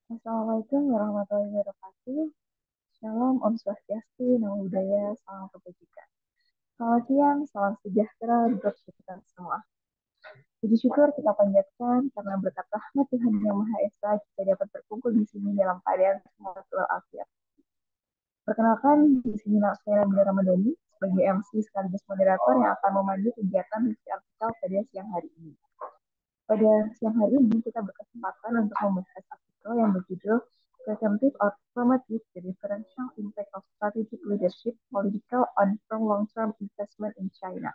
Assalamualaikum warahmatullahi wabarakatuh. Shalom, Om Swastiastu, Namo Buddhaya, Salam Kebajikan. Selamat siang, salam sejahtera untuk kita semua. Puji syukur kita panjatkan karena berkat rahmat Tuhan Yang Maha Esa kita dapat berkumpul di sini dalam keadaan sehat walafiat. Perkenalkan, di sini saya Nabila Ramadhani sebagai MC sekaligus moderator yang akan memandu kegiatan review artikel pada siang hari ini. Pada siang hari ini kita berkesempatan untuk membahas artikel yang berjudul Preemptive or Formative: The Differential Impact of Strategic Leadership Political on From Long-Term Investment in China.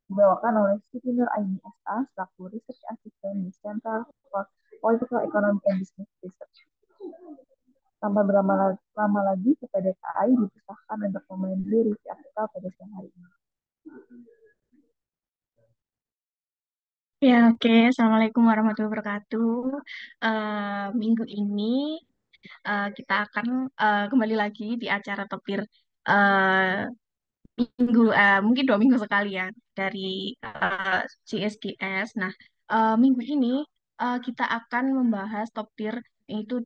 Dibawakan oleh Siti Nur Aini SA selaku Research Assistant di Center for Political Economy and Business Research. Tanpa berlama-lama lagi, kepada KAI dipersilahkan untuk memandu review artikel pada siang hari ini. Ya, oke. Assalamualaikum warahmatullahi wabarakatuh. Minggu ini kita akan kembali lagi di acara Topir eh, mungkin 2 minggu sekali ya dari CSGS. Nah, minggu ini kita akan membahas Topir itu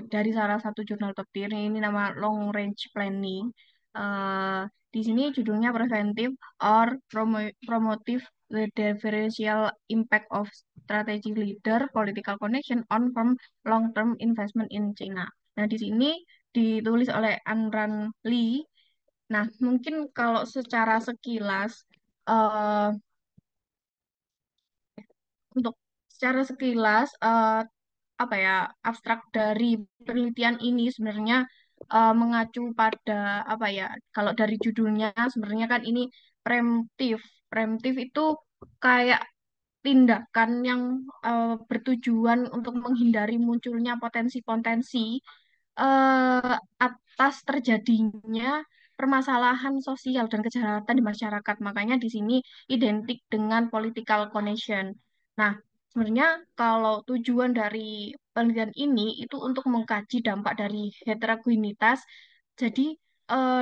dari salah satu jurnal Topir ini nama Long Range Planning. Eh, di sini judulnya Preventive or Promotive: The Differential Impact of Strategic Leader Political Connection on Firm Long-Term Investment in China. Nah, di sini ditulis oleh Anran Lee. Nah, mungkin kalau secara sekilas, eh, untuk secara sekilas, apa ya, abstrak dari penelitian ini sebenarnya mengacu pada apa ya, kalau dari judulnya sebenarnya kan ini preemptif. Preemptif itu kayak tindakan yang bertujuan untuk menghindari munculnya potensi-potensi atas terjadinya permasalahan sosial dan kejahatan di masyarakat. Makanya di sini identik dengan political connection. Nah, sebenarnya kalau tujuan dari penelitian ini itu untuk mengkaji dampak dari heterogenitas. Jadi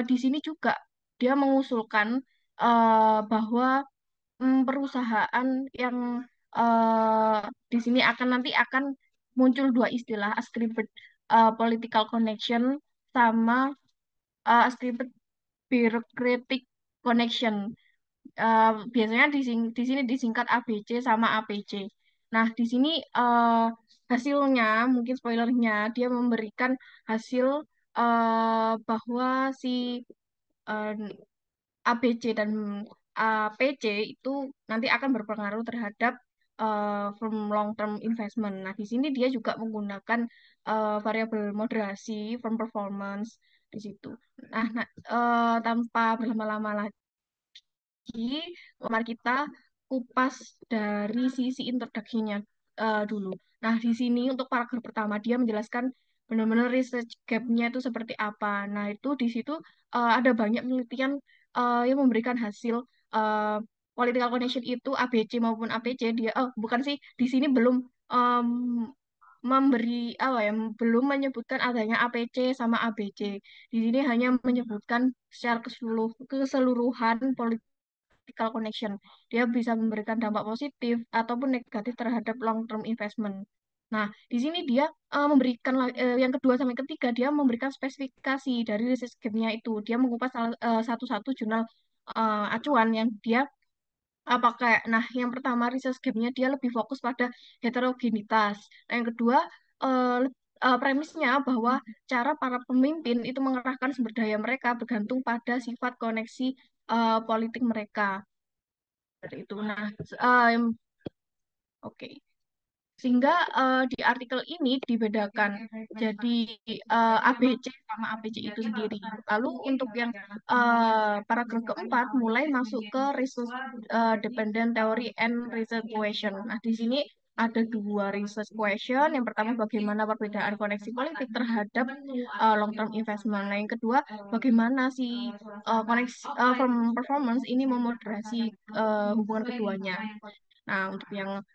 di sini juga dia mengusulkan bahwa perusahaan yang eh, di sini nanti akan muncul dua istilah: ascripted political connection sama ascripted bureaucratic connection. Biasanya di sini disingkat ABC sama APC. Nah, di sini hasilnya, mungkin spoilernya, dia memberikan hasil bahwa si eh, ABC dan APC itu nanti akan berpengaruh terhadap firm long term investment. Nah, di sini dia juga menggunakan variabel moderasi firm performance di situ. Tanpa berlama-lama lagi, mari kita kupas dari sisi introduksinya dulu. Nah, di sini untuk paragraf pertama dia menjelaskan benar-benar research gap-nya itu seperti apa. Nah, itu di situ ada banyak penelitian yang memberikan hasil uh, political connection itu ABC maupun APC. Dia bukan sih, di sini belum em, memberi apa ya, belum menyebutkan adanya APC sama ABC. Di sini hanya menyebutkan secara keseluruhan political connection. Dia bisa memberikan dampak positif ataupun negatif terhadap long term investment. Nah, di sini dia memberikan yang kedua sampai ketiga dia memberikan spesifikasi dari research game-nya itu. Dia mengupas satu-satu jurnal acuan yang dia pakai. Nah, yang pertama research game-nya dia lebih fokus pada heterogenitas. Nah, yang kedua premisnya bahwa cara para pemimpin itu mengerahkan sumber daya mereka bergantung pada sifat koneksi politik mereka. Seperti itu. Nah, oke. Sehingga di artikel ini dibedakan jadi ABC sama APC itu sendiri. Lalu untuk yang paragraf keempat mulai masuk ke resource dependent theory and research question. Nah, di sini ada dua research question. Yang pertama, bagaimana perbedaan koneksi politik terhadap long term investment. Nah, yang kedua, bagaimana si koneksi performance ini memoderasi hubungan keduanya. Nah, untuk yang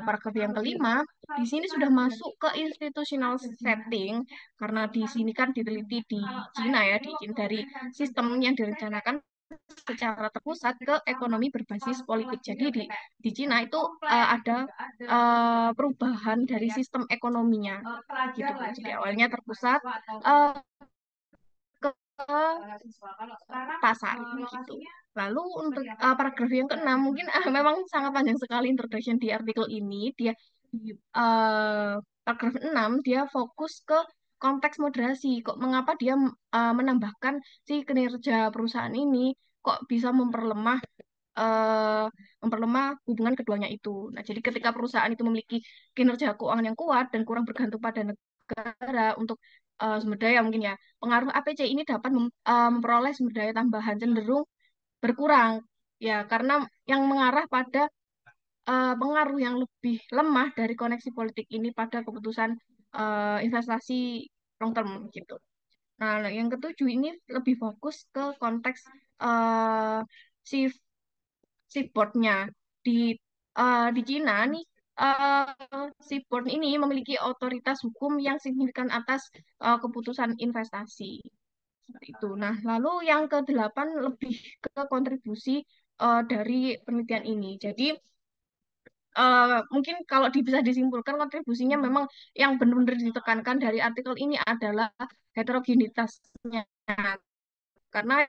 paragraf yang kelima, di sini sudah masuk ke institutional setting karena di sini kan diteliti di Cina ya, dari sistem yang direncanakan secara terpusat ke ekonomi berbasis politik. Jadi di Cina itu ada perubahan dari sistem ekonominya gitu. Jadi awalnya terpusat uh, ke pasar gitu. Lalu untuk paragraf yang keenam mungkin memang sangat panjang sekali introduction di artikel ini. Dia di paragraf 6 dia fokus ke konteks moderasi. Kok mengapa dia menambahkan si kinerja perusahaan ini kok bisa eh, memperlemah hubungan keduanya itu. Nah, jadi ketika perusahaan itu memiliki kinerja keuangan yang kuat dan kurang bergantung pada negara untuk sumber daya mungkin ya, pengaruh APC ini dapat memperoleh sumber daya tambahan cenderung berkurang. Ya, karena yang mengarah pada pengaruh yang lebih lemah dari koneksi politik ini pada keputusan investasi long term gitu. Nah, yang ketujuh ini lebih fokus ke konteks eh, si seaboardnya di di Cina nih seaboard ini memiliki otoritas hukum yang signifikan atas keputusan investasi seperti itu. Nah, lalu yang kedelapan lebih ke kontribusi dari penelitian ini. Jadi mungkin kalau bisa disimpulkan kontribusinya memang yang benar-benar ditekankan dari artikel ini adalah heterogenitasnya karena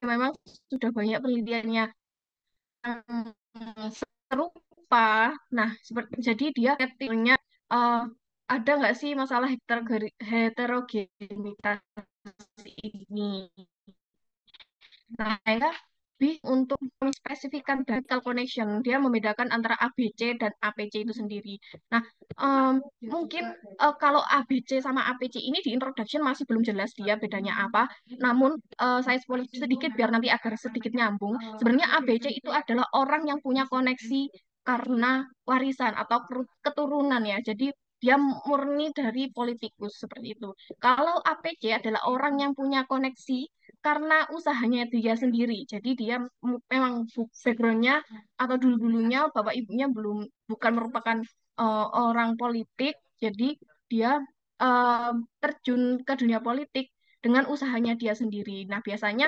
memang sudah banyak penelitiannya serupa. Nah, seperti jadi dia artikelnya eh, ada nggak sih masalah heterogenitas ini? Nah, ya, lebih untuk menspesifikkan vertical connection, dia membedakan antara ABC dan APC itu sendiri. Nah, em, mungkin kalau ABC sama APC ini di introduction masih belum jelas dia bedanya apa. Namun, saya spoiler sedikit biar nanti agar sedikit nyambung. Sebenarnya ABC itu adalah orang yang punya koneksi karena warisan atau keturunan ya. Jadi, dia murni dari politikus seperti itu. Kalau APC adalah orang yang punya koneksi karena usahanya dia sendiri. Jadi dia memang backgroundnya atau dulu-dulunya bapak ibunya bukan merupakan orang politik. Jadi dia eh, terjun ke dunia politik dengan usahanya dia sendiri. Nah, biasanya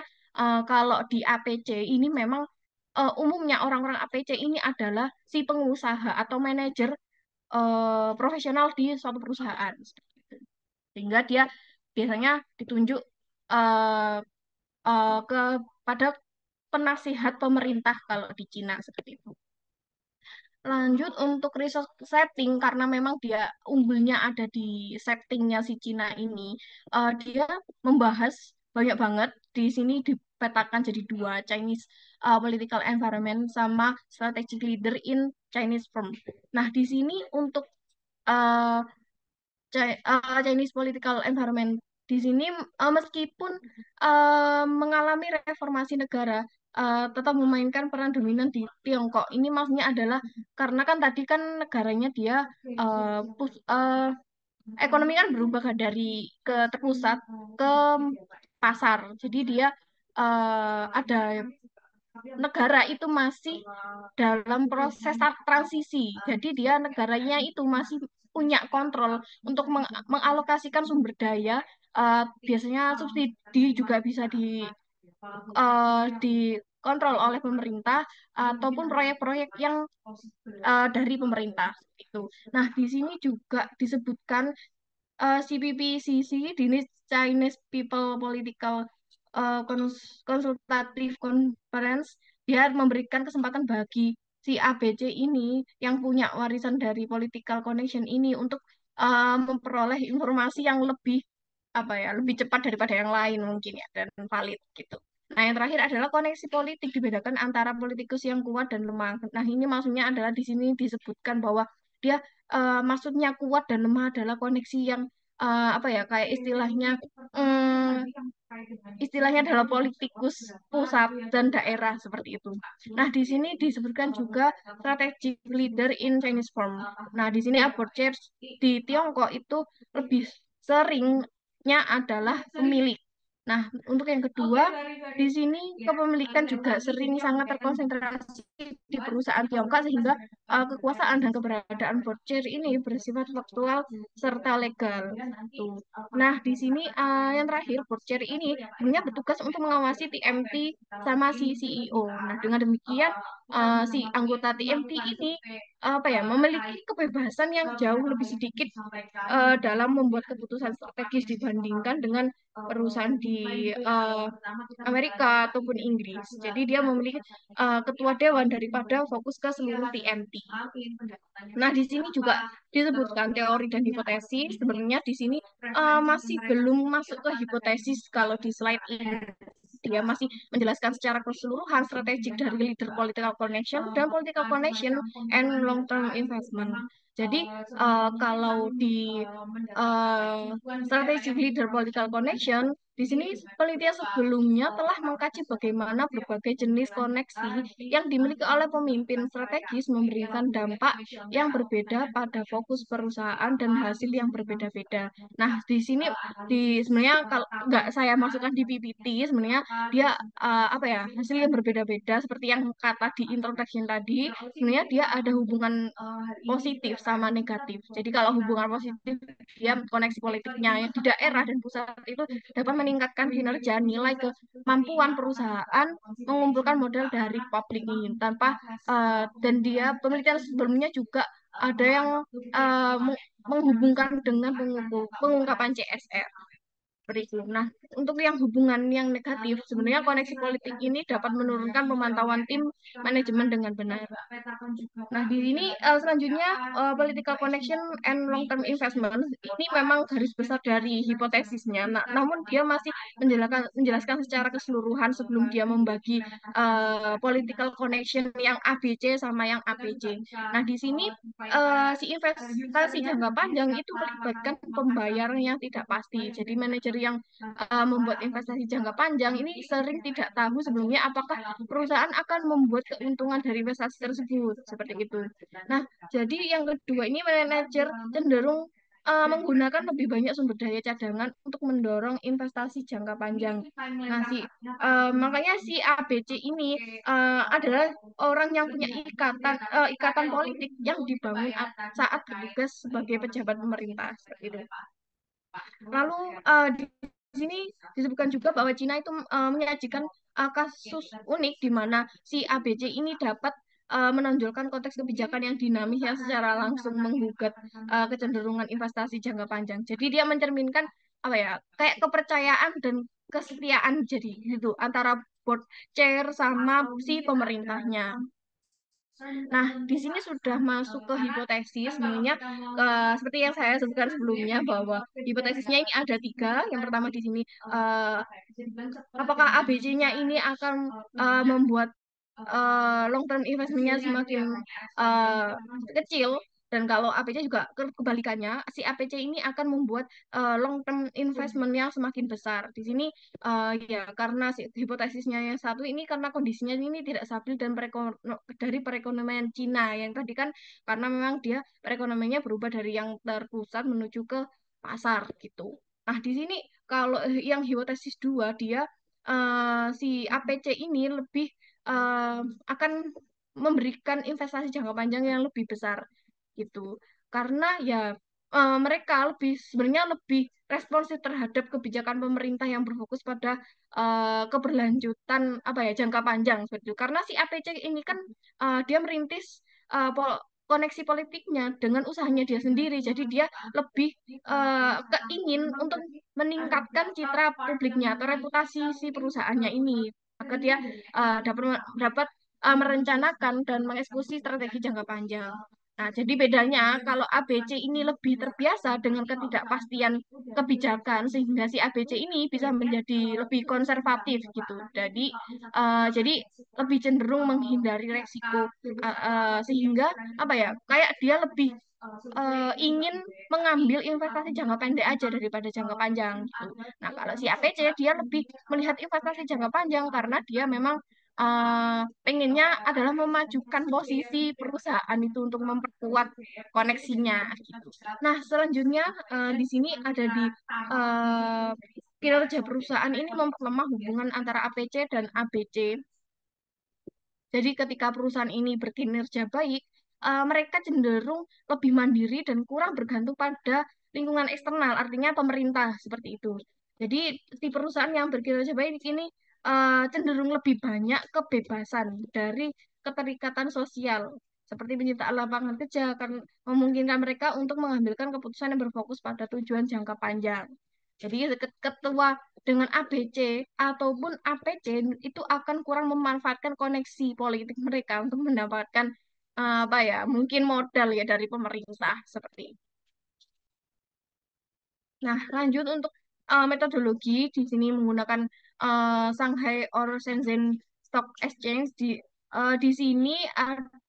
kalau di APC ini memang umumnya orang-orang APC ini adalah si pengusaha atau manajer profesional di suatu perusahaan. Sehingga dia biasanya ditunjuk eh, kepada penasihat pemerintah kalau di Cina seperti itu. Lanjut untuk resource setting karena memang dia unggulnya ada di settingnya si Cina ini, dia membahas banyak banget di sini dipetakan jadi dua Chinese political environment sama strategic leader in Chinese firm. Nah di sini untuk uh, Chinese political environment di sini meskipun mengalami reformasi negara tetap memainkan peran dominan di Tiongkok. Ini maksudnya adalah karena kan tadi kan negaranya dia ekonomi kan berubah kan dari ke terpusat ke pasar. Jadi dia ada negara itu masih dalam proses transisi. Jadi dia negaranya itu masih punya kontrol untuk mengalokasikan sumber daya. Biasanya subsidi juga bisa dikontrol oleh pemerintah ataupun proyek-proyek yang dari pemerintah itu. Nah, di sini juga disebutkan CPPCC, Chinese People Political Consultative Conference, dia memberikan kesempatan bagi si ABC ini yang punya warisan dari political connection ini untuk memperoleh informasi yang lebih apa ya, lebih cepat daripada yang lain mungkin ya dan valid gitu. Nah, yang terakhir adalah koneksi politik dibedakan antara politikus yang kuat dan lemah. Nah, ini maksudnya adalah di sini disebutkan bahwa dia maksudnya kuat dan lemah adalah koneksi yang apa ya kayak istilahnya adalah politikus pusat dan daerah seperti itu. Nah, di sini disebutkan juga strategic leader in Chinese firm. Nah, di sini board chairs di Tiongkok itu lebih seringnya adalah pemilik. Nah, untuk yang kedua, di sini kepemilikan juga sering sangat terkonsentrasi di perusahaan Tiongkok sehingga kekuasaan dan keberadaan board chair ini bersifat faktual serta legal. Tuh. Nah, di sini yang terakhir board chair ini sebenarnya bertugas untuk mengawasi TMT sama si CEO. Nah, dengan demikian si anggota TMT ini apa ya memiliki kebebasan yang jauh lebih sedikit dalam membuat keputusan strategis dibandingkan dengan perusahaan di Amerika ataupun Inggris. Jadi dia memiliki ketua dewan daripada fokus ke seluruh TMT. Nah, di sini juga disebutkan teori dan hipotesis. Sebenarnya di sini masih belum masuk ke hipotesis kalau di slide ini. Dia masih menjelaskan secara keseluruhan strategik dari leader political connection dan political connection and long term investment. Jadi kalau di strategic leader political connection di sini penelitian sebelumnya telah mengkaji bagaimana berbagai jenis koneksi yang dimiliki oleh pemimpin strategis memberikan dampak yang berbeda pada fokus perusahaan dan hasil yang berbeda-beda. Nah, di sini sebenarnya kalau nggak saya masukkan di PPT, sebenarnya dia apa ya hasil yang berbeda-beda seperti yang kata di introduction tadi, sebenarnya dia ada hubungan positif sama negatif. Jadi kalau hubungan positif dia koneksi politiknya yang di daerah dan pusat itu dapat meningkatkan kinerja nilai kemampuan perusahaan mengumpulkan modal dari publik ini tanpa dan dia penelitian sebelumnya juga ada yang menghubungkan dengan pengungkapan CSR. Seperti itu. Nah, untuk yang hubungan yang negatif, sebenarnya koneksi politik ini dapat menurunkan pemantauan tim manajemen dengan benar. Nah, di sini selanjutnya political connection and long term investment ini memang garis besar dari hipotesisnya. Nah, namun dia masih menjelaskan secara keseluruhan sebelum dia membagi political connection yang ABC sama yang APC. Nah, di sini si investasi jangka panjang itu melibatkan pembayaran yang tidak pasti. Jadi manajer yang membuat investasi jangka panjang ini sering tidak tahu sebelumnya apakah perusahaan akan membuat keuntungan dari investasi tersebut seperti itu. Nah, jadi yang kedua ini manajer cenderung menggunakan lebih banyak sumber daya cadangan untuk mendorong investasi jangka panjang. Nah, makanya si ABC ini adalah orang yang punya ikatan politik yang dibangun saat bertugas sebagai pejabat pemerintah seperti itu. Lalu di sini disebutkan juga bahwa Cina itu menyajikan kasus unik di mana si ABC ini dapat menonjolkan konteks kebijakan yang dinamis yang secara langsung menggugat kecenderungan investasi jangka panjang. Jadi dia mencerminkan apa ya kayak kepercayaan dan kesetiaan jadi gitu antara board chair sama si pemerintahnya. Nah, di sini sudah masuk ke hipotesis, sebenarnya seperti yang saya sebutkan sebelumnya bahwa hipotesisnya ini ada tiga. Yang pertama di sini, apakah ABC-nya ini akan membuat long term investment-nya semakin uh, kecil dan kalau APC juga kebalikannya si APC ini akan membuat long term investment yang semakin besar. Di sini ya karena hipotesisnya yang satu ini karena kondisinya ini tidak stabil dan dari perekonomian Cina yang tadi kan karena memang dia perekonomiannya berubah dari yang terpusat menuju ke pasar gitu. Nah, di sini kalau yang hipotesis dua dia si APC ini lebih akan memberikan investasi jangka panjang yang lebih besar gitu. Karena ya mereka sebenarnya lebih responsif terhadap kebijakan pemerintah yang berfokus pada keberlanjutan apa ya jangka panjang seperti itu. Karena si APC ini kan dia merintis koneksi politiknya dengan usahanya dia sendiri. Jadi dia lebih keingin untuk meningkatkan citra publiknya atau reputasi si perusahaannya ini agar dia dapat merencanakan dan mengeksekusi strategi jangka panjang. Nah, jadi bedanya kalau ABC ini lebih terbiasa dengan ketidakpastian kebijakan sehingga si ABC ini bisa menjadi lebih konservatif gitu. Jadi lebih cenderung menghindari resiko sehingga apa ya kayak dia lebih ingin mengambil investasi jangka pendek aja daripada jangka panjang gitu. Nah, kalau si APC dia lebih melihat investasi jangka panjang karena dia memang pengennya adalah memajukan posisi perusahaan itu untuk memperkuat koneksinya gitu. Nah, selanjutnya di sini ada di kinerja perusahaan ini memperlemah hubungan antara APC dan ABC. Jadi ketika perusahaan ini berkinerja baik, mereka cenderung lebih mandiri dan kurang bergantung pada lingkungan eksternal, artinya pemerintah seperti itu. Jadi si perusahaan yang berkinerja baik ini cenderung lebih banyak kebebasan dari keterikatan sosial, seperti penciptaan lapangan kerja, akan memungkinkan mereka untuk mengambilkan keputusan yang berfokus pada tujuan jangka panjang. Jadi ketua dengan ABC ataupun APC itu akan kurang memanfaatkan koneksi politik mereka untuk mendapatkan apa ya mungkin modal ya dari pemerintah seperti itu. Nah, lanjut untuk metodologi di sini menggunakan Shanghai or Shenzhen Stock Exchange di sini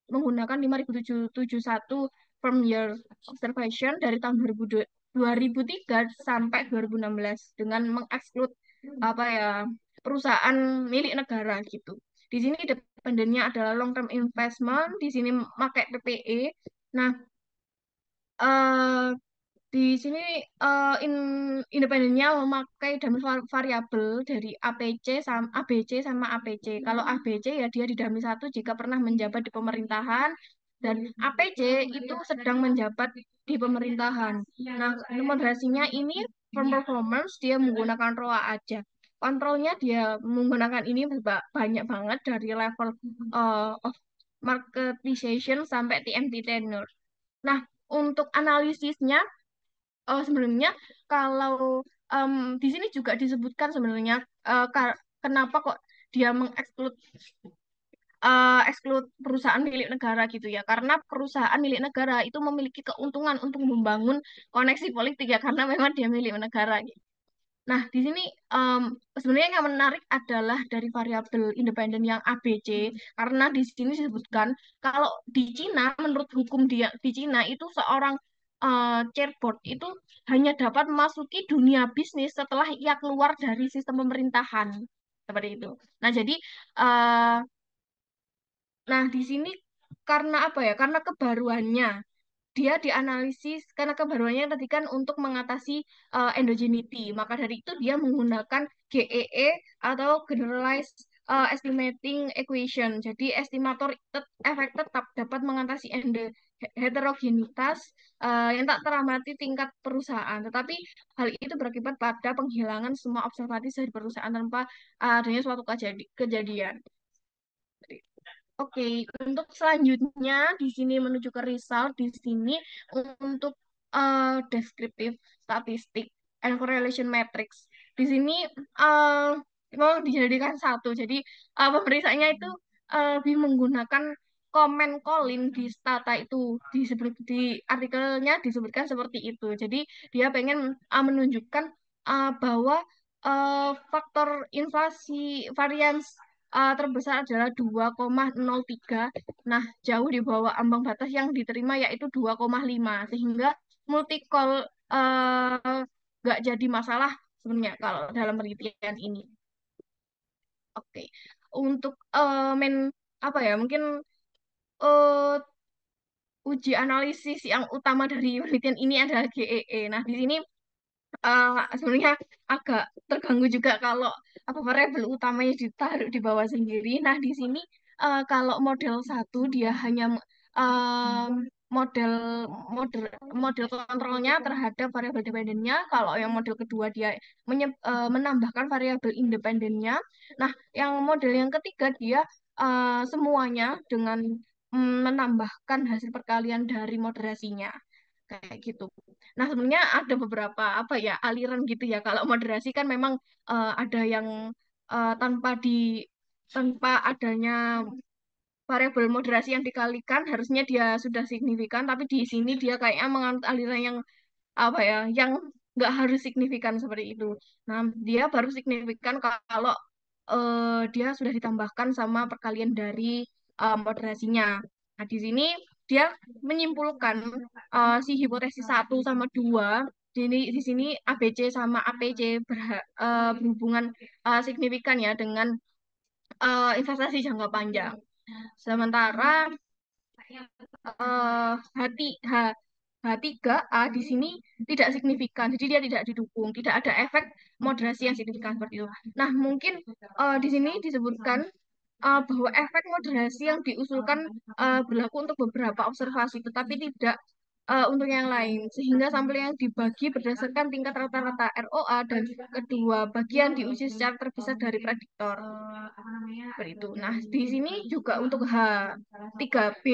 menggunakan 5771 firm year observation dari tahun 2003 sampai 2016 dengan mengeksklud apa ya perusahaan milik negara gitu. Di sini dependennya adalah long term investment, di sini pakai PPE. Nah, eh, di sini independennya memakai dummy variabel dari ABC sama APC. Kalau ABC ya dia didami satu jika pernah menjabat di pemerintahan dan APC itu sedang menjabat di pemerintahan. Nah, moderasinya ini from performance dia menggunakan ROA aja. Kontrolnya dia menggunakan ini banyak banget dari level of marketization sampai TMT tenure. Nah, untuk analisisnya sebenarnya kalau di sini juga disebutkan sebenarnya kenapa kok dia mengeksklud eksklud perusahaan milik negara gitu ya. Karena perusahaan milik negara itu memiliki keuntungan untuk membangun koneksi politik ya karena memang dia milik negara gitu. Nah, di sini sebenarnya yang menarik adalah dari variabel independen yang ABC karena di sini disebutkan kalau di Cina menurut hukum dia di Cina itu seorang chairboard itu hanya dapat memasuki dunia bisnis setelah ia keluar dari sistem pemerintahan seperti itu. Nah, jadi eh, nah di sini karena apa ya? Karena kebaruannya dia dianalisis karena kebaruannya tadi kan untuk mengatasi endogeneity. Maka dari itu dia menggunakan GEE atau Generalized Estimating Equation. Jadi estimator efek tetap dapat mengatasi heterogenitas yang tak teramati tingkat perusahaan. Tetapi hal itu berakibat pada penghilangan semua observatif dari perusahaan tanpa adanya suatu kejadian. Oke, untuk selanjutnya di sini menuju ke result, di sini untuk descriptive statistik and correlation matrix. Di sini uh, memang dijadikan satu. Jadi pemeriksaannya itu lebih menggunakan komen Colin di stata itu disebut di artikelnya disebutkan seperti itu. Jadi dia pengen menunjukkan bahwa faktor inflasi varians terbesar adalah 2,03. Nah, jauh di bawah ambang batas yang diterima yaitu 2,5. Sehingga multi-call nggak jadi masalah sebenarnya kalau dalam penelitian ini. Oke. Untuk apa ya? Mungkin eh, uji analisis yang utama dari penelitian ini adalah GEE. Nah, di sini sebenarnya agak terganggu juga kalau apa variabel utamanya ditaruh di bawah sendiri. Nah, di sini kalau model satu dia hanya model model model kontrolnya terhadap variabel dependennya. Kalau yang model kedua dia menambahkan variabel independennya. Nah, yang model yang ketiga dia semuanya dengan menambahkan hasil perkalian dari moderasinya kayak gitu. Nah, sebenarnya ada beberapa apa ya aliran gitu ya. Kalau moderasi kan memang ada yang tanpa adanya variabel moderasi yang dikalikan harusnya dia sudah signifikan, tapi di sini dia kayaknya menganut aliran yang apa ya, yang nggak harus signifikan seperti itu. Nah, dia baru signifikan kalau dia sudah ditambahkan sama perkalian dari moderasinya. Nah, di sini dia menyimpulkan si hipotesis satu sama 2 di sini ABC sama APC berhubungan signifikan ya dengan investasi jangka panjang. Sementara hati H3A di sini tidak signifikan, jadi dia tidak didukung, tidak ada efek moderasi yang signifikan seperti itu. Nah, mungkin di sini disebutkan bahwa efek moderasi yang diusulkan berlaku untuk beberapa observasi, tetapi tidak untuk yang lain, sehingga sampel yang dibagi berdasarkan tingkat rata-rata ROA dan kedua bagian diuji secara terpisah dari prediktor. Seperti itu. Nah, di sini juga untuk H3B,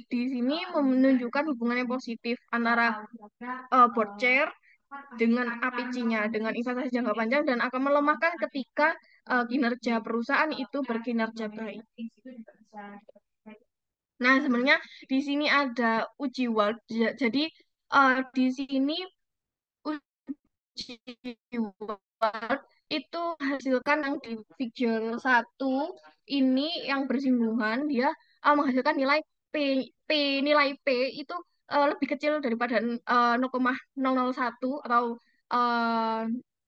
di sini menunjukkan hubungan yang positif antara board share dengan APC-nya, dengan investasi jangka panjang dan akan melemahkan ketika kinerja perusahaan itu berkinerja baik. Nah, sebenarnya di sini ada uji Wald. Jadi di sini uji Wald itu hasilkan yang di figure satu ini yang bersinggungan dia menghasilkan nilai P, P nilai P itu lebih kecil daripada 0,001 atau eh,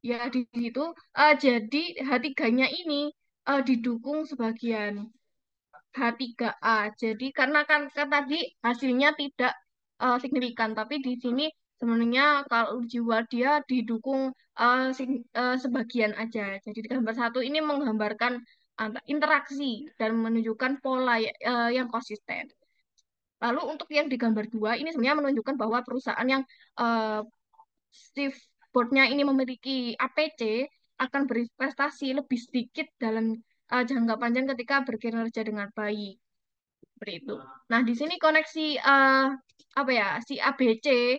ya di situ. Jadi H3-nya ini didukung sebagian H3A. Jadi karena kan tadi hasilnya tidak signifikan, tapi di sini sebenarnya kalau jiwa dia didukung sebagian aja. Jadi di gambar satu ini menggambarkan interaksi dan menunjukkan pola yang konsisten. Lalu untuk yang di gambar dua ini sebenarnya menunjukkan bahwa perusahaan yang uh, shift boardnya ini memiliki APC akan berprestasi lebih sedikit dalam jangka panjang ketika berkinerja dengan baik. Seperti itu. Nah, di sini koneksi apa ya, si ABC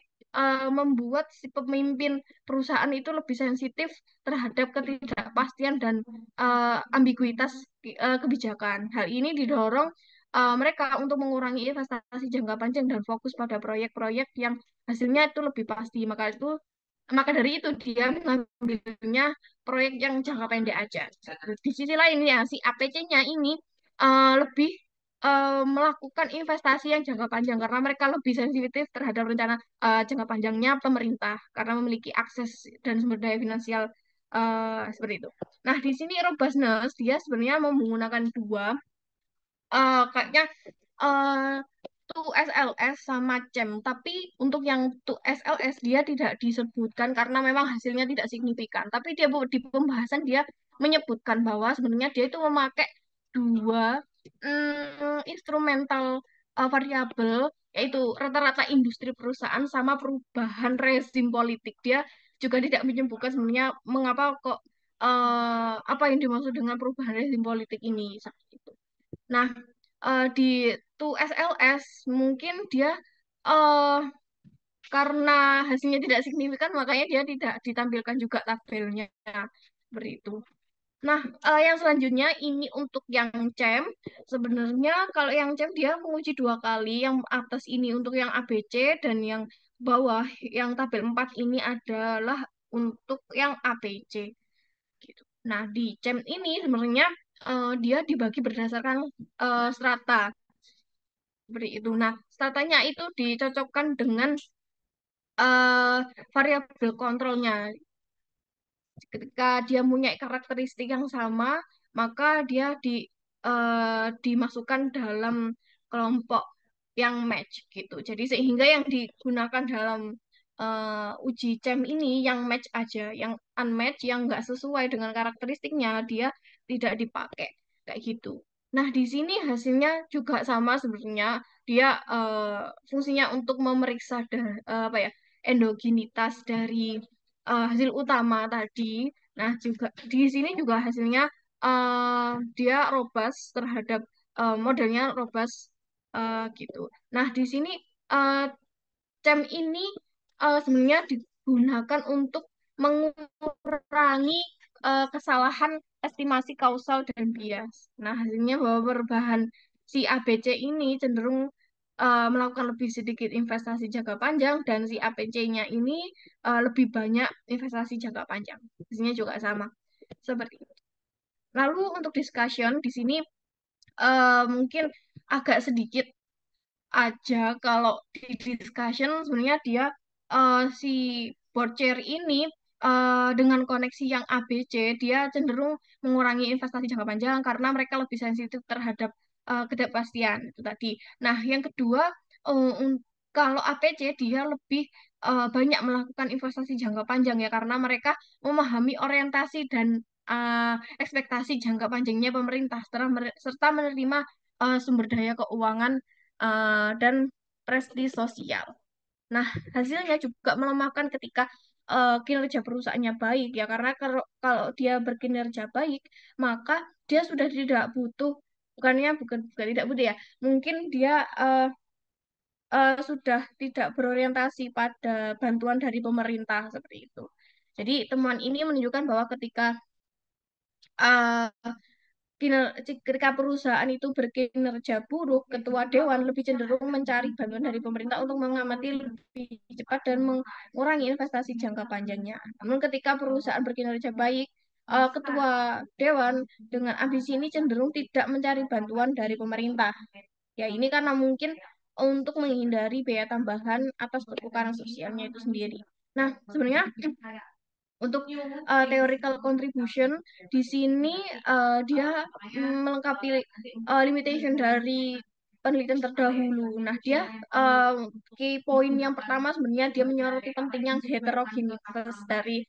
membuat si pemimpin perusahaan itu lebih sensitif terhadap ketidakpastian dan ambiguitas kebijakan. Hal ini didorong mereka untuk mengurangi investasi jangka panjang dan fokus pada proyek-proyek yang hasilnya itu lebih pasti. Maka dari itu dia mengambilnya proyek yang jangka pendek aja. Di sisi lain ya, si APC-nya ini lebih melakukan investasi yang jangka panjang karena mereka lebih sensitif terhadap rencana jangka panjangnya pemerintah karena memiliki akses dan sumber daya finansial seperti itu. Nah, di sini robustness dia sebenarnya menggunakan dua kayaknya eh 2SLS sama CEM, tapi untuk yang 2SLS dia tidak disebutkan karena memang hasilnya tidak signifikan. Tapi dia di pembahasan dia menyebutkan bahwa sebenarnya dia itu memakai dua instrumental variabel, yaitu rata-rata industri perusahaan sama perubahan rezim politik. Dia juga tidak menyebutkan sebenarnya mengapa kok apa yang dimaksud dengan perubahan rezim politik ini seperti itu. Nah, di 2SLS mungkin dia eh karena hasilnya tidak signifikan makanya dia tidak ditampilkan juga tabelnya seperti itu. Nah, yang selanjutnya ini untuk yang CEM. Sebenarnya kalau yang CEM dia menguji dua kali. Yang atas ini untuk yang ABC dan yang bawah yang tabel 4 ini adalah untuk yang APC gitu. Nah, di CEM ini sebenarnya dia dibagi berdasarkan strata seperti itu. Nah, stratanya itu dicocokkan dengan eh, variabel kontrolnya. Ketika dia punya karakteristik yang sama, maka dia dimasukkan dalam kelompok yang match gitu. Jadi sehingga yang digunakan dalam uji CEM ini yang match aja, yang unmatch, yang nggak sesuai dengan karakteristiknya, dia tidak dipakai kayak gitu. Nah, di sini hasilnya juga sama sebenarnya. Dia fungsinya untuk memeriksa apa ya endogenitas dari hasil utama tadi. Nah, juga di sini juga hasilnya dia robust terhadap modelnya robust gitu. Nah, di sini uh, CEM ini sebenarnya digunakan untuk mengurangi kesalahan estimasi kausal dan bias. Nah, hasilnya bahwa perubahan si ABC ini cenderung melakukan lebih sedikit investasi jangka panjang dan si APC-nya ini lebih banyak investasi jangka panjang. Hasilnya juga sama. Seperti itu. Lalu untuk discussion di sini mungkin agak sedikit aja kalau di discussion sebenarnya dia si board chair ini dengan koneksi yang ABC dia cenderung mengurangi investasi jangka panjang karena mereka lebih sensitif terhadap ketidakpastian itu tadi. Nah, yang kedua Kalau APC dia lebih banyak melakukan investasi jangka panjang ya karena mereka memahami orientasi dan ekspektasi jangka panjangnya pemerintah serta menerima sumber daya keuangan dan prestise sosial. Nah, hasilnya juga melemahkan ketika kinerja perusahaannya baik ya karena kalau dia berkinerja baik, maka dia sudah tidak butuh bukan tidak butuh ya. Mungkin dia sudah tidak berorientasi pada bantuan dari pemerintah seperti itu. Jadi temuan ini menunjukkan bahwa uh, ketika perusahaan itu berkinerja buruk, ketua dewan lebih cenderung mencari bantuan dari pemerintah untuk mengamati lebih cepat dan mengurangi investasi jangka panjangnya. Namun ketika perusahaan berkinerja baik, ketua dewan dengan ambisi ini cenderung tidak mencari bantuan dari pemerintah. Ya, ini karena mungkin untuk menghindari biaya tambahan atas perputaran sosialnya itu sendiri. Nah, sebenarnya untuk theoretical contribution di sini dia melengkapi limitation dari penelitian terdahulu. Nah, dia key point yang pertama sebenarnya dia menyoroti pentingnya heterogenitas dari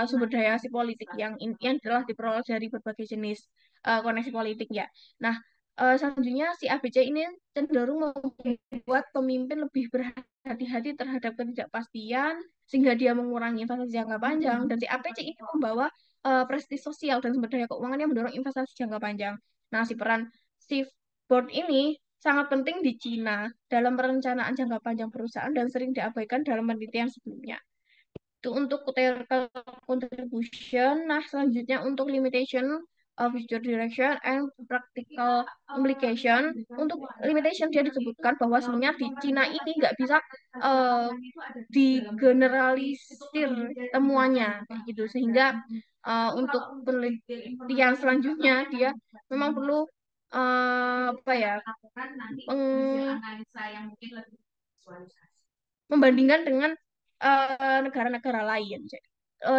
sumber daya si politik yang telah diperoleh dari berbagai jenis koneksi politik ya. Nah, selanjutnya si ABC ini cenderung membuat pemimpin lebih berhati-hati terhadap ketidakpastian sehingga dia mengurangi investasi jangka panjang dan si APC ini membawa prestise sosial dan sumber daya keuangan yang mendorong investasi jangka panjang. Nah, si board ini sangat penting di Cina dalam perencanaan jangka panjang perusahaan dan sering diabaikan dalam penelitian sebelumnya. Itu untuk theoretical contribution. Nah, selanjutnya untuk limitation of future direction and practical implication. Untuk limitation dia disebutkan bahwa sebenarnya di Cina ini nggak bisa uh, digeneralisir temuannya kayak gitu sehingga untuk penelitian selanjutnya dia memang perlu apa ya membandingkan dengan negara-negara lain. Jadi,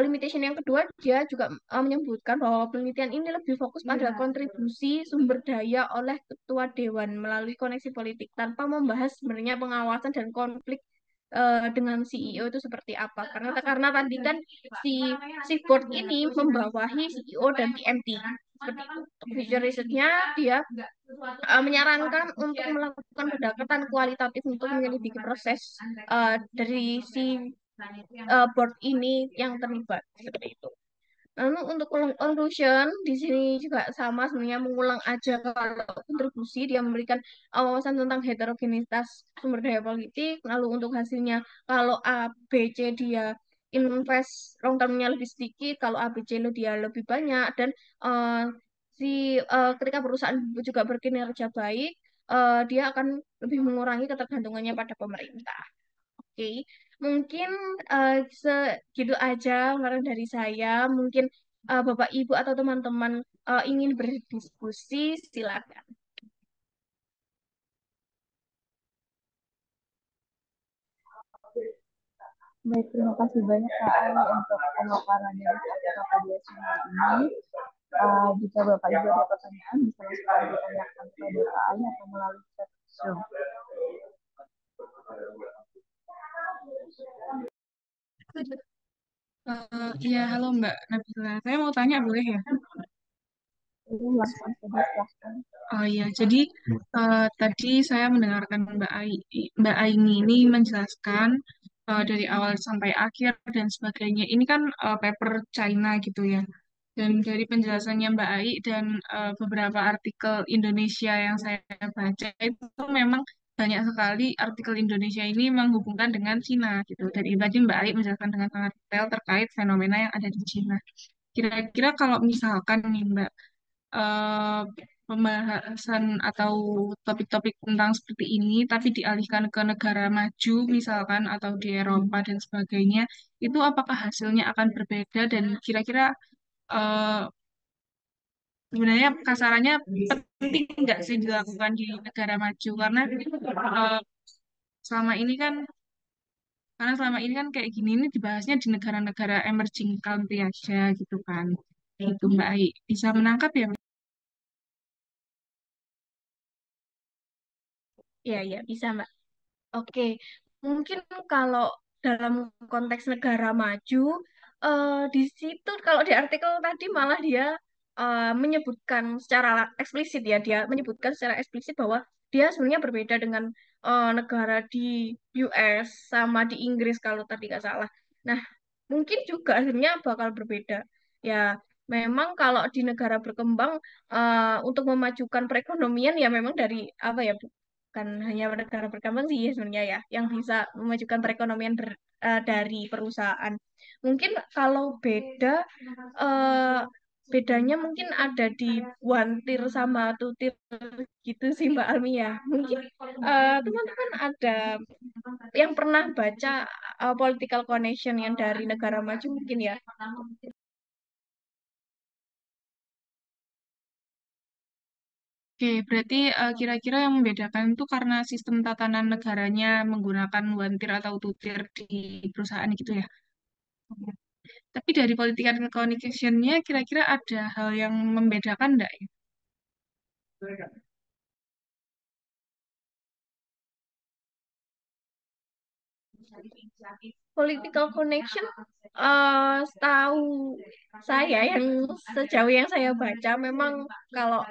limitation yang kedua, dia juga menyebutkan bahwa penelitian ini lebih fokus pada kontribusi sumber daya oleh ketua dewan melalui koneksi politik tanpa membahas sebenarnya pengawasan dan konflik dengan CEO itu seperti apa. Karena tadi kan si si board ini membawahi CEO dan TMT seperti itu. Untuk future research-nya dia menyarankan untuk melakukan pendekatan kualitatif untuk menyelidiki proses dari si board ini yang terlibat seperti itu. Lalu untuk conclusion di sini juga sama sebenarnya mengulang aja kalau kontribusi dia memberikan wawasan tentang heterogenitas sumber daya politik. Lalu untuk hasilnya kalau A, B, C dia invest long termnya lebih sedikit, kalau A, B, C dia lebih banyak dan uh, ketika perusahaan juga berkinerja baik, dia akan lebih mengurangi ketergantungannya pada pemerintah. Oke, mungkin segitu aja saran dari saya. Mungkin Bapak Ibu atau teman-teman ingin berdiskusi, silakan. Baik, terima kasih banyak Kak Ai untuk pemaparannya di acara pada siang ini. Jika Bapak Ibu ada pertanyaan, bisa langsung ditanyakan kepada Kak Ai atau melalui chat Zoom. Iya, halo Mbak Nabila. Saya mau tanya boleh ya? Ini langsung saja silahkan. Oh iya, jadi tadi saya mendengarkan Mbak Aini ini menjelaskan dari awal sampai akhir dan sebagainya. Ini kan paper China gitu ya. Dan dari penjelasannya Mbak Ai dan beberapa artikel Indonesia yang saya baca itu memang banyak sekali artikel Indonesia ini menghubungkan dengan Cina gitu. Dan ini tadi Mbak Ai menjelaskan dengan sangat detail terkait fenomena yang ada di Cina. Kira-kira kalau misalkan nih Mbak, eh, pembahasan atau topik-topik tentang seperti ini, tapi dialihkan ke negara maju, misalkan, atau di Eropa dan sebagainya, itu apakah hasilnya akan berbeda dan kira-kira eh, sebenarnya kasarannya penting nggak sih dilakukan di negara maju? Eh, selama ini kan, karena selama ini kan kayak gini ini dibahasnya di negara-negara emerging country aja gitu kan. Itu Mbak Ai. Bisa menangkap ya? Iya, iya, bisa Mbak. Oke, mungkin kalau dalam konteks negara maju, di situ kalau di artikel tadi malah dia menyebutkan secara eksplisit ya, dia menyebutkan secara eksplisit bahwa dia sebenarnya berbeda dengan negara di US sama di Inggris kalau tadi nggak salah. Nah, mungkin juga akhirnya bakal berbeda. Ya, memang kalau di negara berkembang untuk memajukan perekonomian ya memang dari apa ya, bukan hanya negara berkembang sih sebenarnya ya yang bisa memajukan perekonomian dari perusahaan. Mungkin kalau beda eh, bedanya mungkin ada di buantir sama tutir gitu sih Mbak Almi ya. Mungkin teman-teman ada yang pernah baca political connection yang dari negara maju mungkin ya. Oke, berarti kira-kira yang membedakan itu karena sistem tatanan negaranya menggunakan wantir atau tutir di perusahaan gitu ya. Tapi dari political communication-nya kira-kira ada hal yang membedakan enggak ya? Political connection, setahu saya yang sejauh yang saya baca memang kalau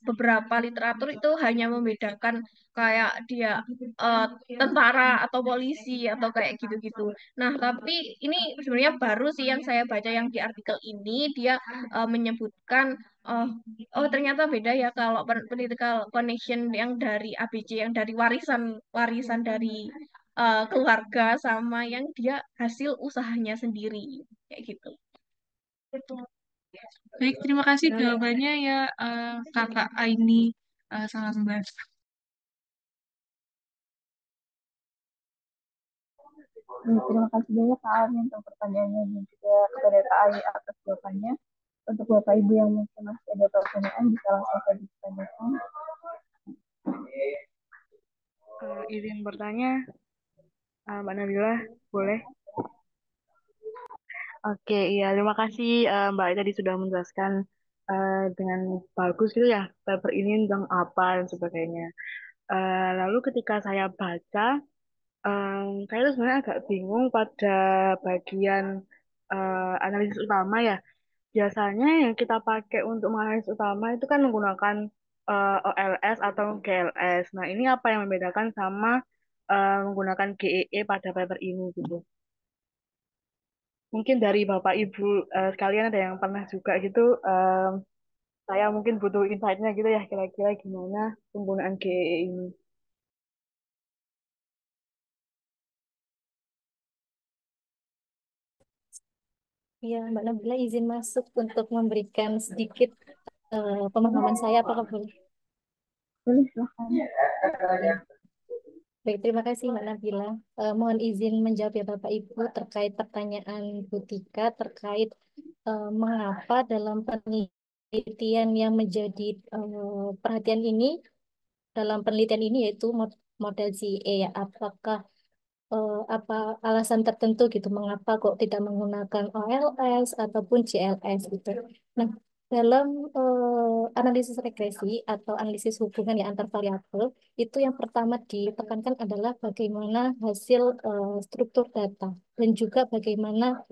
beberapa literatur itu hanya membedakan kayak dia eh, tentara atau polisi atau kayak gitu-gitu. Nah, tapi ini sebenarnya baru sih yang saya baca yang di artikel ini dia menyebutkan oh oh ternyata beda ya kalau political connection yang dari ABC yang dari warisan warisan dari keluarga sama yang dia hasil usahanya sendiri kayak gitu. Baik, terima kasih jawabannya ya Kakak Aini. Sangat membantu. Terima kasih banyak Kak Almi untuk pertanyaannya dan juga kepada Kak Ali atas jawabannya. Untuk Bapak Ibu yang mungkin masih ada pertanyaan bisa langsung saja ditanyakan. Izin bertanya, Mbak Nabila, boleh? Oke, iya, terima kasih Mbak tadi sudah menjelaskan dengan bagus gitu ya, paper ini tentang apa dan sebagainya. Lalu ketika saya baca, saya tuh sebenarnya agak bingung pada bagian analisis utama ya. Biasanya yang kita pakai untuk menganalisis utama itu kan menggunakan OLS atau GLS. Nah, ini apa yang membedakan sama menggunakan GEE pada paper ini gitu? Mungkin dari Bapak Ibu sekalian ada yang pernah juga gitu, saya mungkin butuh insight-nya gitu ya, kira-kira gimana penggunaan GEE ini. Ya, Mbak Nabila izin masuk untuk memberikan sedikit pemahaman saya, apakah boleh? Boleh silahkan. Ya. Baik, terima kasih Mbak Nabila. Mohon izin menjawab ya Bapak Ibu terkait pertanyaan Bu Tika terkait mengapa dalam penelitian yang menjadi perhatian ini, dalam penelitian ini yaitu model CE ya, apakah apa alasan tertentu gitu mengapa kok tidak menggunakan OLS ataupun GLS gitu. Nah, dalam analisis regresi atau analisis hubungan ya antar variabel itu yang pertama ditekankan adalah bagaimana hasil struktur data dan juga bagaimana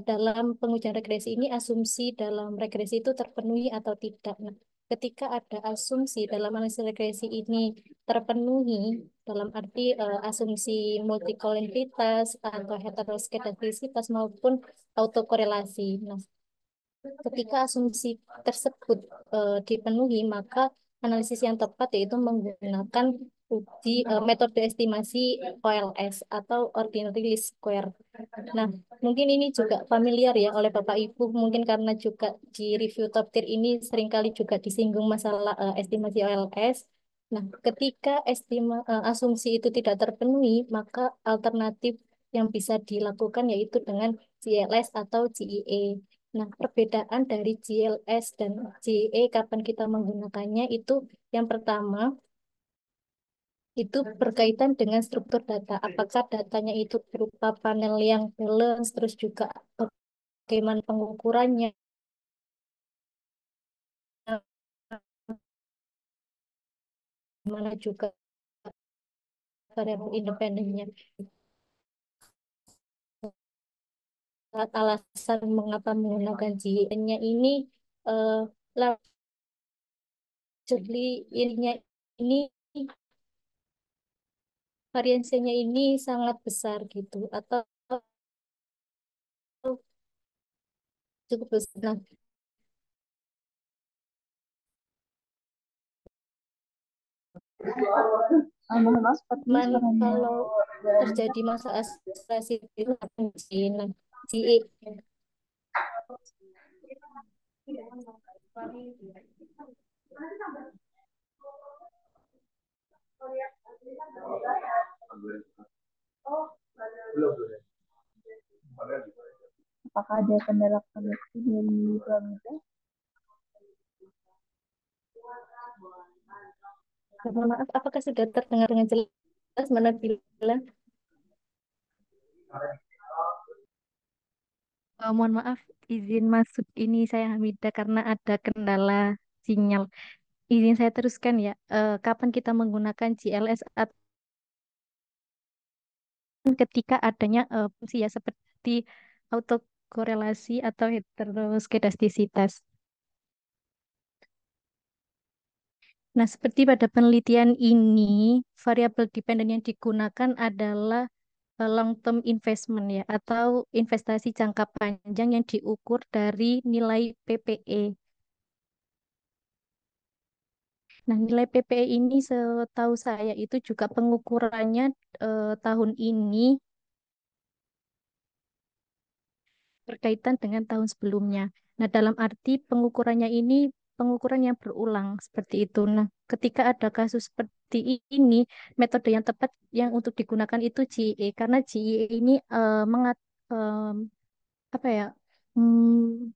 dalam pengujian regresi ini asumsi dalam regresi itu terpenuhi atau tidak. Nah, ketika ada asumsi dalam analisis regresi ini terpenuhi dalam arti asumsi multikolinitas atau heteroskedastisitas maupun autokorelasi. Nah, ketika asumsi tersebut dipenuhi, maka analisis yang tepat yaitu menggunakan metode estimasi OLS atau ordinary least square. Nah, mungkin ini juga familiar ya oleh Bapak Ibu, mungkin karena juga di review top tier ini seringkali juga disinggung masalah estimasi OLS. Nah, ketika asumsi itu tidak terpenuhi, maka alternatif yang bisa dilakukan yaitu dengan GLS atau GEA. Nah, perbedaan dari GLS dan GE kapan kita menggunakannya itu yang pertama itu berkaitan dengan struktur data. Apakah datanya itu berupa panel yang balance, terus juga bagaimana pengukurannya, mana juga variabel independennya. Alasan mengapa menggunakan GN-nya ini eh, largely ininya ini variansinya ini sangat besar gitu atau cukup besar. Nah, Mohon maaf, sepertinya suaranya kalau Veronica. terjadi masa aspirasi itu akan nah, GE. Apakah ada kendala koneksi dari Veronica? Mohon maaf, apakah sudah terdengar dengan jelas mana bilang? Mohon maaf, izin masuk ini saya Hamidah karena ada kendala sinyal. Izin saya teruskan ya. Kapan kita menggunakan GLS atau ketika adanya fungsi ya seperti autokorelasi atau heteroskedastisitas. Nah, seperti pada penelitian ini, variabel dependen yang digunakan adalah long term investment ya atau investasi jangka panjang yang diukur dari nilai PPE. Nah, nilai PPE ini setahu saya itu juga pengukurannya tahun ini berkaitan dengan tahun sebelumnya. Nah, dalam arti pengukurannya ini pengukuran yang berulang seperti itu. Nah, ketika ada kasus seperti ini, metode yang tepat yang untuk digunakan itu GE karena GE ini apa ya? hmm,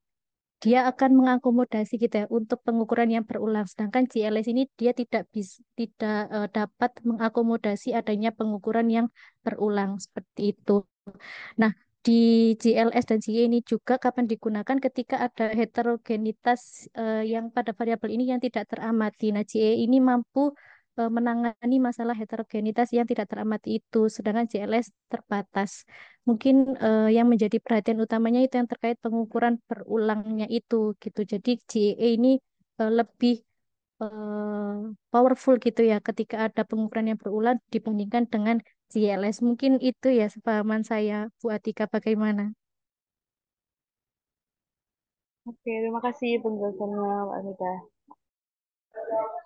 dia akan mengakomodasi gitu ya untuk pengukuran yang berulang. Sedangkan GLS ini dia tidak dapat mengakomodasi adanya pengukuran yang berulang seperti itu. Nah, di GLS dan GE ini juga kapan digunakan ketika ada heterogenitas yang pada variabel ini yang tidak teramati. Nah, GE ini mampu menangani masalah heterogenitas yang tidak teramati itu, sedangkan GLS terbatas. Mungkin yang menjadi perhatian utamanya itu yang terkait pengukuran berulangnya itu gitu. Jadi GE ini lebih powerful gitu ya ketika ada pengukuran yang berulang dibandingkan dengan GLS. Mungkin itu ya sepahaman saya, Bu Atika, bagaimana? Oke, terima kasih penjelasannya, Mbak Anita.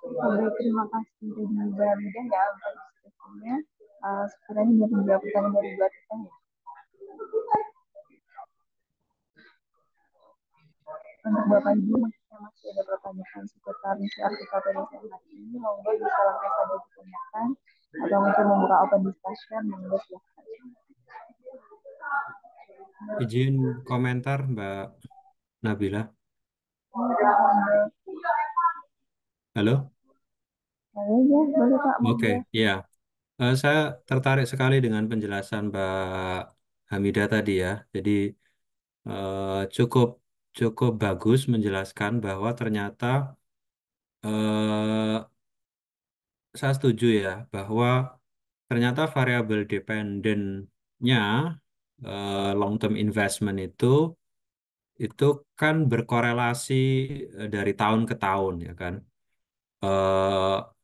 Baik, terima kasih dari Veronica ya untuk diskusinya. Sekarang ini menjawab pertanyaan dari Mbak Tika ya. Untuk Bapak Ibu, yang masih ada pertanyaan seputar misi artikel PDSM hari ini, monggo bisa langsung saja ditanyakan atau mungkin membuka open discussion, monggo silahkan. Izin komentar Mbak Nabila. Halo? Ya, boleh Pak, Oke, monggo. iya. Saya tertarik sekali dengan penjelasan Mbak Hamidah tadi ya. Jadi cukup cukup bagus menjelaskan bahwa ternyata eh, saya setuju ya bahwa ternyata variabel dependennya long term investment itu kan berkorelasi dari tahun ke tahun ya kan.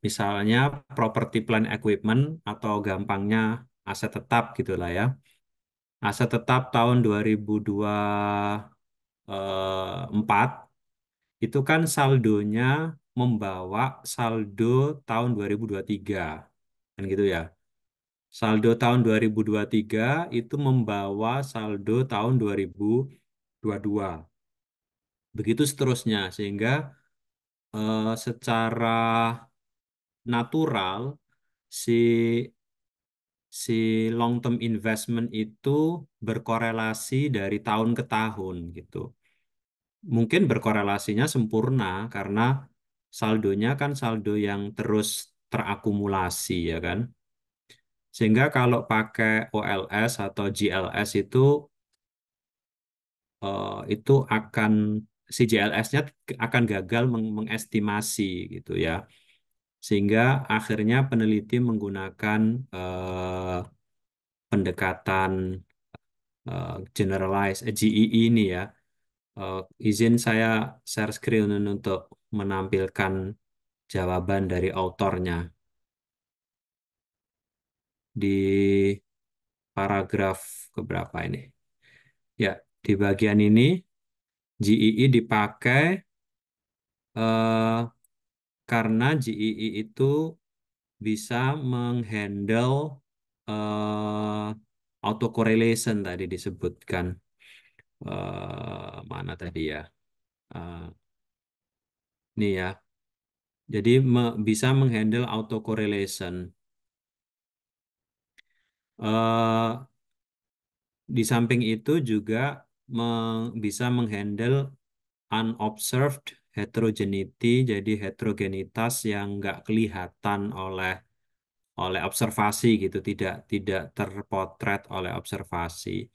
Misalnya property plant equipment atau gampangnya aset tetap gitulah ya. Aset tetap tahun 2024 itu kan saldonya membawa saldo tahun 2023 kan gitu ya. Saldo tahun 2023 itu membawa saldo tahun 2022. Begitu seterusnya sehingga secara natural si si long term investment itu berkorelasi dari tahun ke tahun gitu. Mungkin berkorelasinya sempurna karena saldonya kan saldo yang terus terakumulasi ya kan. Sehingga kalau pakai OLS atau GLS itu akan si GLS-nya akan gagal mengestimasi gitu ya. Sehingga akhirnya peneliti menggunakan pendekatan generalized GEE ini ya. Eh, izin saya share screen untuk menampilkan jawaban dari autornya di paragraf keberapa ini. Ya, di bagian ini GEE dipakai eh, karena GEE itu bisa menghandle autocorrelation tadi disebutkan. Mana tadi ya? Eh, ini ya. Jadi bisa menghandle autocorrelation. Eh, di samping itu juga bisa menghandle unobserved heterogeneity, jadi heterogenitas yang nggak kelihatan oleh observasi gitu, tidak terpotret oleh observasi.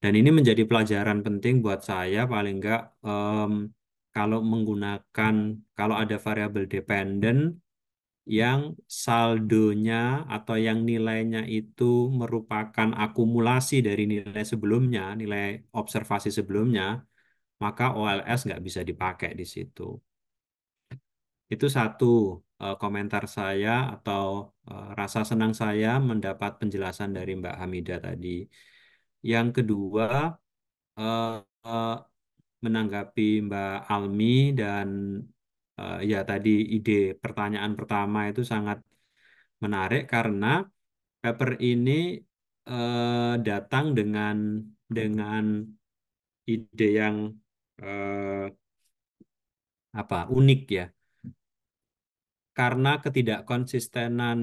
Dan ini menjadi pelajaran penting buat saya, paling nggak kalau kalau ada variabel dependen yang saldonya atau yang nilainya itu merupakan akumulasi dari nilai sebelumnya, nilai observasi sebelumnya, maka OLS nggak bisa dipakai di situ. Itu satu komentar saya atau rasa senang saya mendapat penjelasan dari Mbak Hamidah tadi. Yang kedua, eh, eh, menanggapi Mbak Almi dan ya tadi ide pertanyaan pertama itu sangat menarik karena paper ini datang dengan ide yang eh, unik ya. Karena ketidakkonsistenan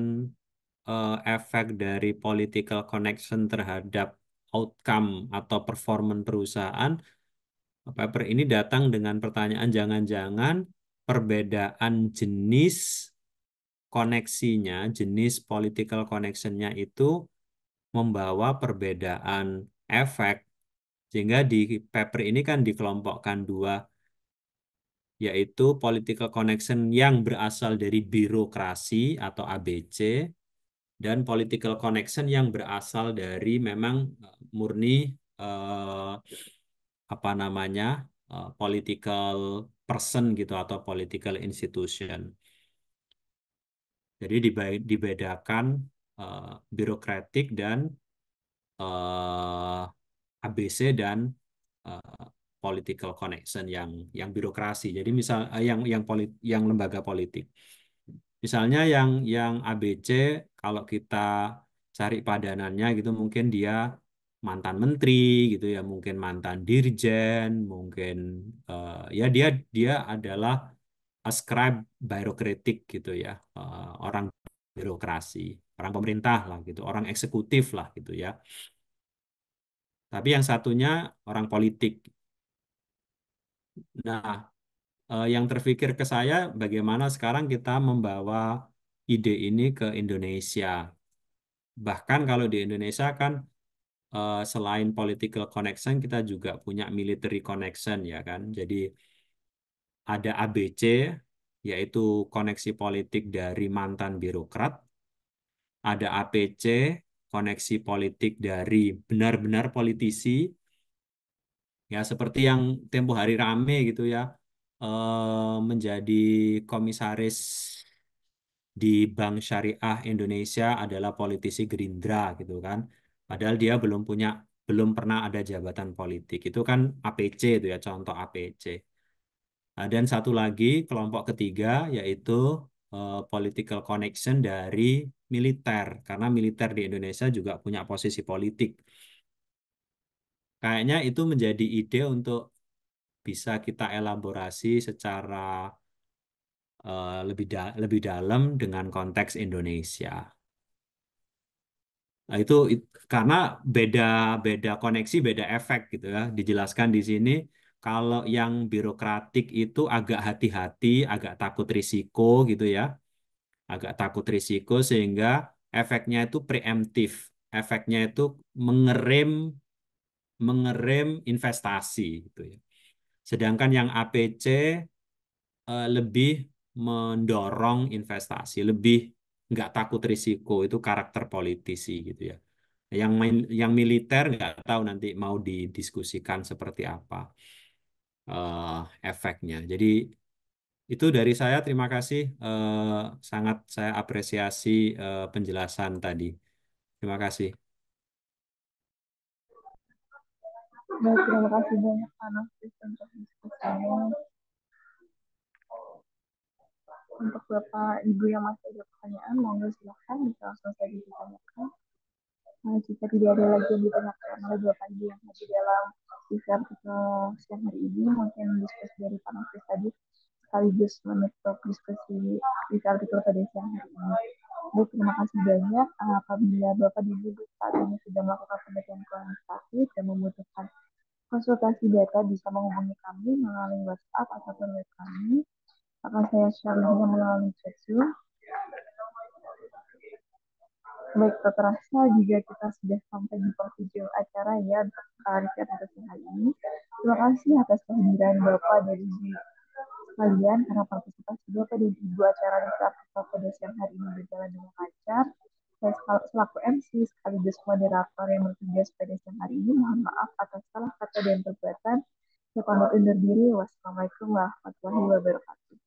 efek dari political connection terhadap outcome atau performance perusahaan, paper ini datang dengan pertanyaan jangan-jangan perbedaan jenis koneksinya, jenis political connectionnya itu membawa perbedaan efek. Sehingga di paper ini kan dikelompokkan dua, yaitu political connection yang berasal dari birokrasi atau ABC, dan political connection yang berasal dari memang murni eh, political person gitu atau political institution. Jadi dibedakan birokratik dan ABC dan eh, political connection yang birokrasi. Jadi misal yang lembaga politik. Misalnya yang ABC, kalau kita cari padanannya gitu mungkin dia mantan menteri gitu ya, mungkin mantan dirjen, mungkin ya dia dia adalah ascribe birokratik gitu ya, orang birokrasi, orang pemerintah lah gitu, orang eksekutif lah gitu ya. Tapi yang satunya orang politik. Nah, yang terfikir ke saya bagaimana sekarang kita membawa ide ini ke Indonesia. Bahkan kalau di Indonesia kan selain political connection kita juga punya military connection ya kan. Jadi ada ABC yaitu koneksi politik dari mantan birokrat, ada APC koneksi politik dari benar-benar politisi ya seperti yang tempo hari rame gitu ya, menjadi komisaris di Bank Syariah Indonesia adalah politisi Gerindra gitu kan. Padahal dia belum pernah ada jabatan politik. Itu kan APC itu ya, contoh APC. Nah, dan satu lagi kelompok ketiga yaitu political connection dari militer karena militer di Indonesia juga punya posisi politik. Kayaknya itu menjadi ide untuk bisa kita elaborasi secara lebih dalam dengan konteks Indonesia. Nah, karena beda beda koneksi, beda efek gitu ya. Dijelaskan di sini kalau yang birokratik itu agak hati-hati, agak takut risiko gitu ya. Agak takut risiko sehingga efeknya itu preemptif. Efeknya itu mengerem mengerem investasi gitu ya. Sedangkan yang APC lebih mendorong investasi, lebih nggak takut risiko, itu karakter politisi gitu ya. Yang militer nggak tahu nanti mau didiskusikan seperti apa efeknya. Jadi itu dari saya, terima kasih. Sangat saya apresiasi penjelasan tadi. Terima kasih. Baik, terima kasih banyak Pak Nafis untuk diskusinya. Untuk Bapak Ibu yang masih ada pertanyaan, monggo silakan bisa langsung saja ditanyakan. Nah, jika tidak ada lagi yang ditanyakan oleh Bapak Ibu yang hadir dalam sesi artikel siang hari ini, mungkin diskusi dari Pak Nafis tadi sekaligus menutup diskusi di artikel pada siang hari ini. Baik, terima kasih banyak. Apabila Bapak dan Ibu saat ini sudah melakukan penelitian kuantitatif dan membutuhkan konsultasi data, bisa menghubungi kami melalui WhatsApp ataupun web kami. Akan saya share linknya melalui chat Zoom. Baik, tak terasa juga kita sudah sampai di penghujung acara ya untuk riset edukasi hari ini. Terima kasih atas kehadiran Bapak dan Ibu sekalian karena partisipasi Bapak dan Ibu acara riset pada siang hari ini berjalan dengan lancar. Saya selaku MC sekaligus moderator yang bertugas pada siang hari ini, mohon maaf atas salah kata dan perbuatan. Saya pamit undur diri. Wassalamualaikum warahmatullahi wabarakatuh.